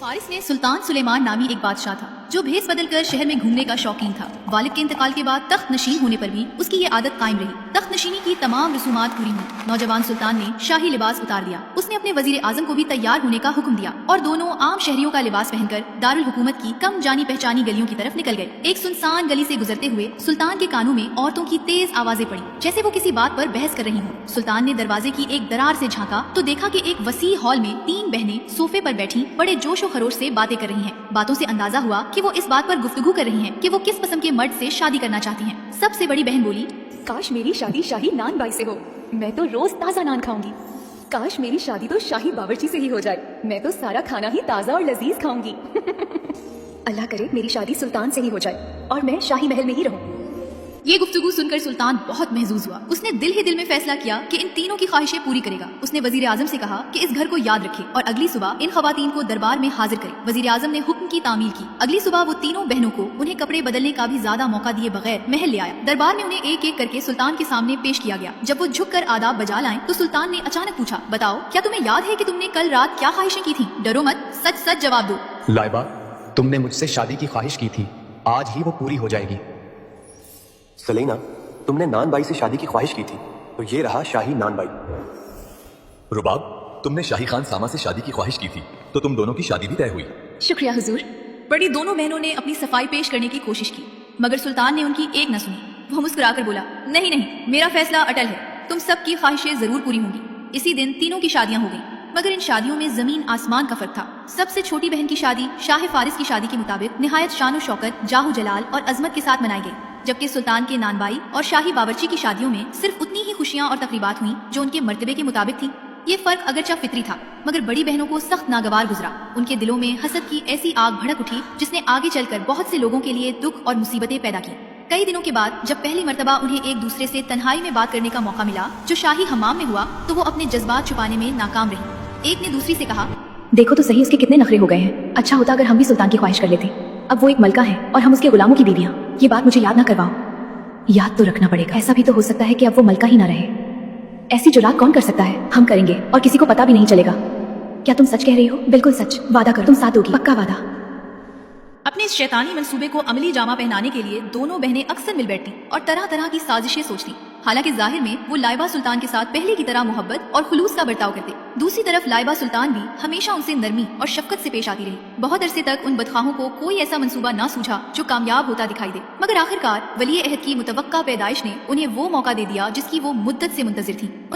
फारिस में सुल्तान सुलेमान नामी एक बादशाह था जो भेस बदल कर शहर में घूमने का शौकीन था। वालिद के इंतकाल के बाद तख्त नशीन होने पर भी उसकी ये आदत कायम रही। तख्त नशीनी की तमाम रसूमात पूरी हुई। नौजवान सुल्तान ने शाही लिबास उतार दिया। उसने अपने वजीर आजम को भी तैयार होने का हुक्म दिया और दोनों आम शहरियों का लिबास पहनकर दारुल हुकूमत की कम जानी पहचानी गलियों की तरफ निकल गए। एक सुनसान गली से गुजरते हुए सुल्तान के कानों में औरतों की तेज आवाजें पड़ी, जैसे वो किसी बात पर बहस कर रही हों। सुल्तान ने दरवाजे की एक दरार से झांका तो देखा कि एक वसी हॉल में 3 बहनें सोफे पर बैठी बड़े जोशो खरोश से बातें कर रही हैं। बातों से अंदाजा हुआ कि वो इस बात पर गुफ्तगू कर रही हैं कि वो किस किस्म के मर्द से शादी करना चाहती हैं। सबसे बड़ी बहन बोली, काश मेरी शादी शाही नान बाई से हो, मैं तो रोज ताज़ा नान खाऊंगी। काश मेरी शादी तो शाही बावर्ची से ही हो जाए, मैं तो सारा खाना ही ताज़ा और लजीज खाऊंगी। अल्लाह करे मेरी शादी सुल्तान से ही हो जाए और मैं शाही महल में ही रहूं। ये गुफ्तगू सुनकर सुल्तान बहुत महजूज हुआ। उसने दिल ही दिल में फैसला किया कि इन तीनों की ख्वाहिशें पूरी करेगा। उसने वजीर आजम से कहा कि इस घर को याद रखे और अगली सुबह इन खवातीन को दरबार में हाजिर करे। वजीर आजम ने हुक्म की तामील की। अगली सुबह वो तीनों बहनों को उन्हें कपड़े बदलने का भी ज्यादा मौका दिए बगैर महल ले आया। दरबार में उन्हें एक एक करके सुल्तान के सामने पेश किया गया। जब वो झुक कर आदाब बजा लाए तो सुल्तान ने अचानक पूछा, बताओ क्या तुम्हें याद है कि तुमने कल रात क्या ख्वाहिशें की थी? डरो मत, सच सच जवाब दो। लाइबा, तुमने मुझसे शादी की ख्वाहिश की थी, आज ही वो पूरी हो जाएगी। सलीना, तुमने नान बाई से शादी की ख्वाहिश की थी, तो ये रहा शाही नान बाई। रुबाब, तुमने शाही खान सामा से शादी की ख्वाहिश की थी, तो तुम दोनों की शादी भी तय हुई। शुक्रिया हुजूर। बड़ी दोनों बहनों ने अपनी सफाई पेश करने की कोशिश की, मगर सुल्तान ने उनकी एक न सुनी। वो मुस्कुराकर बोला, नहीं नहीं, मेरा फैसला अटल है, तुम सबकी ख्वाहिशें जरूर पूरी होंगी। इसी दिन तीनों की शादियां हो गईं, मगर इन शादियों में जमीन आसमान का फर्क था। सबसे छोटी बहन की शादी शाह फारिस की शादी के मुताबिक निहायत शान शौकत, जाहू जलाल और अजमत के साथ मनाई गई, जबकि सुल्तान के नानबाई और शाही बावर्ची की शादियों में सिर्फ उतनी ही खुशियां और तकरीबात हुई जो उनके मर्तबे के मुताबिक थी। ये फर्क अगरचा फितरी था, मगर बड़ी बहनों को सख्त नागवार गुजरा। उनके दिलों में हसद की ऐसी आग भड़क उठी जिसने आगे चलकर बहुत से लोगों के लिए दुख और मुसीबतें पैदा की। कई दिनों के बाद जब पहली मर्तबा उन्हें एक दूसरे से तन्हाई में बात करने का मौका मिला, जो शाही हमाम में हुआ, तो वो अपने जज्बात छुपाने में नाकाम रही। एक ने दूसरी से कहा, देखो तो सही उसके कितने नखरे हो गए हैं। अच्छा होता अगर हम भी सुल्तान की ख्वाहिश कर लेते। अब वो एक मलका है और हम उसके गुलामों की बीवियां। ये बात मुझे याद ना करवाओ। याद तो रखना पड़ेगा। ऐसा भी तो हो सकता है कि अब वो मलका ही ना रहे। ऐसी जुरात कौन कर सकता है? हम करेंगे और किसी को पता भी नहीं चलेगा। क्या तुम सच कह रही हो? बिल्कुल सच। वादा करो, तुम साथ दोगी? पक्का वादा। अपने इस शैतानी मंसूबे को अमली जामा पहनाने के लिए दोनों बहनें अक्सर मिल बैठती और तरह तरह की साजिशें सोचती। हालांकि जाहिर में वो लाइबा सुल्तान के साथ पहले की तरह मोहब्बत और खुलूस का बर्ताव करते। दूसरी तरफ लाइबा सुल्तान भी हमेशा उनसे नरमी और शफकत से पेश आती रही। बहुत अरसे तक उन बदखाहों को कोई ऐसा मंसूबा ना सूझा जो कामयाब होता दिखाई दे, मगर आखिरकार वली अहद की मुतवक्का पैदाइश ने उन्हें वो मौका दे दिया जिसकी वो मुद्दत से मुंतजिर थी।